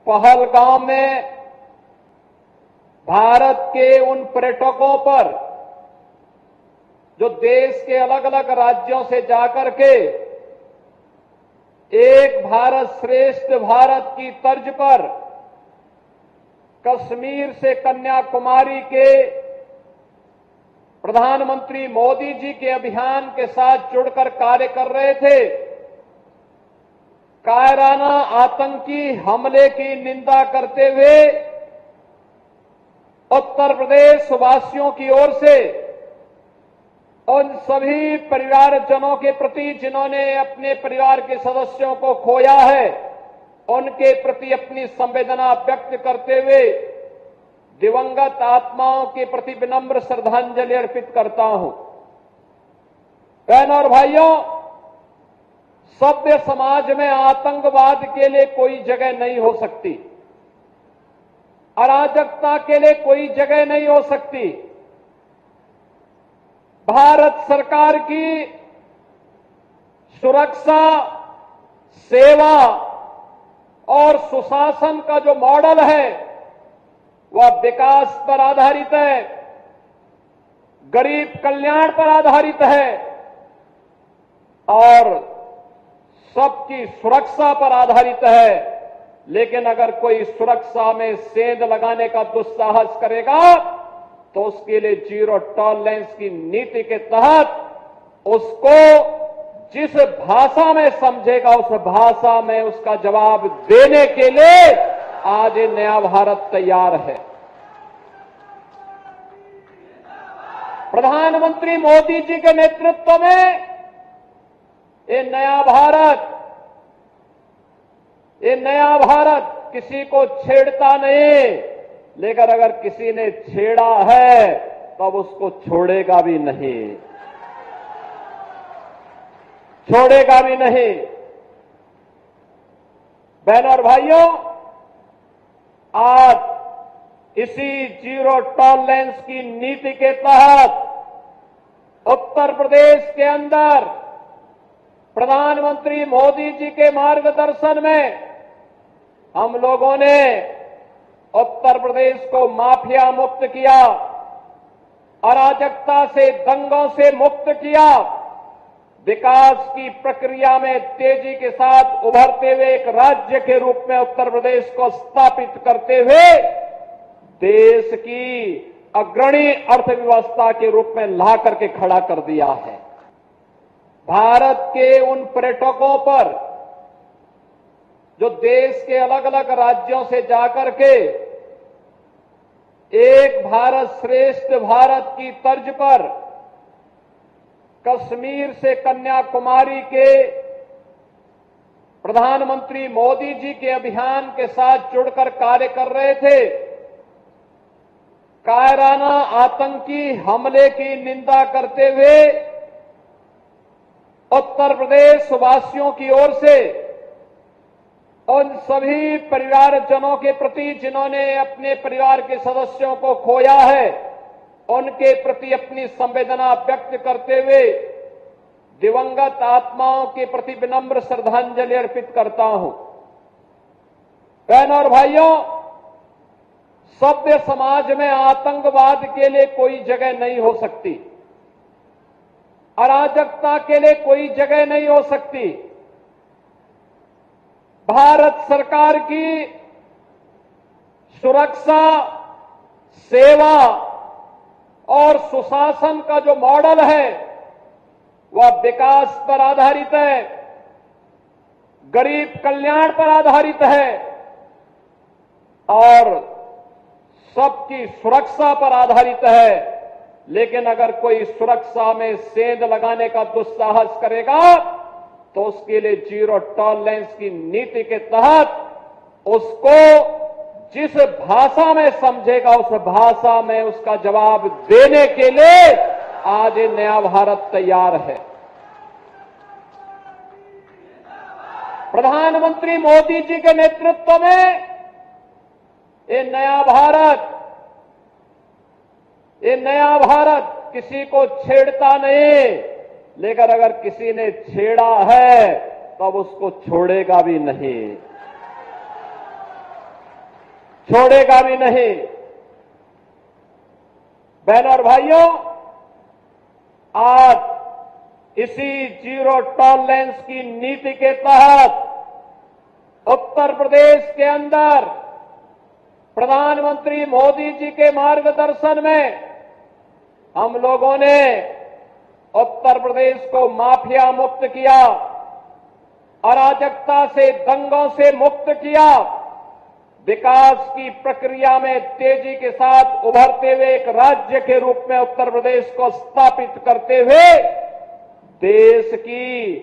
पहलगाम में भारत के उन पर्यटकों पर जो देश के अलग अलग राज्यों से जाकर के एक भारत श्रेष्ठ भारत की तर्ज पर कश्मीर से कन्याकुमारी के प्रधानमंत्री मोदी जी के अभियान के साथ जुड़कर कार्य कर रहे थे, कायराना आतंकी हमले की निंदा करते हुए उत्तर प्रदेश वासियों की ओर से उन सभी परिवारजनों के प्रति जिन्होंने अपने परिवार के सदस्यों को खोया है, उनके प्रति अपनी संवेदना व्यक्त करते हुए दिवंगत आत्माओं के प्रति विनम्र श्रद्धांजलि अर्पित करता हूं। बहनों और भाइयों, सभ्य समाज में आतंकवाद के लिए कोई जगह नहीं हो सकती, अराजकता के लिए कोई जगह नहीं हो सकती। भारत सरकार की सुरक्षा, सेवा और सुशासन का जो मॉडल है वह विकास पर आधारित है, गरीब कल्याण पर आधारित है और सबकी सुरक्षा पर आधारित है। लेकिन अगर कोई सुरक्षा में सेंध लगाने का दुस्साहस करेगा तो उसके लिए जीरो टॉलरेंस की नीति के तहत उसको जिस भाषा में समझेगा उस भाषा में उसका जवाब देने के लिए आज ये नया भारत तैयार है। प्रधानमंत्री मोदी जी के नेतृत्व में ये नया भारत किसी को छेड़ता नहीं, लेकिन अगर किसी ने छेड़ा है तब उसको छोड़ेगा भी नहीं। बहनों और भाइयों, आज इसी जीरो टॉलरेंस की नीति के तहत उत्तर प्रदेश के अंदर प्रधानमंत्री मोदी जी के मार्गदर्शन में हम लोगों ने उत्तर प्रदेश को माफिया मुक्त किया, अराजकता से, दंगों से मुक्त किया, विकास की प्रक्रिया में तेजी के साथ उभरते हुए एक राज्य के रूप में उत्तर प्रदेश को स्थापित करते हुए देश की अग्रणी अर्थव्यवस्था के रूप में ला करके खड़ा कर दिया है। भारत के उन पर्यटकों पर जो देश के अलग अलग राज्यों से जाकर के एक भारत श्रेष्ठ भारत की तर्ज पर कश्मीर से कन्याकुमारी के प्रधानमंत्री मोदी जी के अभियान के साथ जुड़कर कार्य कर रहे थे, कायराना आतंकी हमले की निंदा करते हुए उत्तर प्रदेश वासियों की ओर से उन सभी परिवारजनों के प्रति जिन्होंने अपने परिवार के सदस्यों को खोया है, उनके प्रति अपनी संवेदना व्यक्त करते हुए दिवंगत आत्माओं के प्रति विनम्र श्रद्धांजलि अर्पित करता हूं। बहनों और भाइयों, सभ्य समाज में आतंकवाद के लिए कोई जगह नहीं हो सकती, अराजकता के लिए कोई जगह नहीं हो सकती। भारत सरकार की सुरक्षा, सेवा और सुशासन का जो मॉडल है वह विकास पर आधारित है, गरीब कल्याण पर आधारित है और सबकी सुरक्षा पर आधारित है। लेकिन अगर कोई सुरक्षा में सेंध लगाने का दुस्साहस करेगा तो उसके लिए जीरो टॉलरेंस की नीति के तहत उसको जिस भाषा में समझेगा उस भाषा में उसका जवाब देने के लिए आज ये नया भारत तैयार है। प्रधानमंत्री मोदी जी के नेतृत्व में ये नया भारत किसी को छेड़ता नहीं, लेकिन अगर किसी ने छेड़ा है तब उसको छोड़ेगा भी नहीं। छोड़ेगा भी नहीं। बहनों और भाइयों, आज इसी जीरो टॉलरेंस की नीति के तहत उत्तर प्रदेश के अंदर प्रधानमंत्री मोदी जी के मार्गदर्शन में हम लोगों ने उत्तर प्रदेश को माफिया मुक्त किया, अराजकता से, दंगों से मुक्त किया, विकास की प्रक्रिया में तेजी के साथ उभरते हुए एक राज्य के रूप में उत्तर प्रदेश को स्थापित करते हुए देश की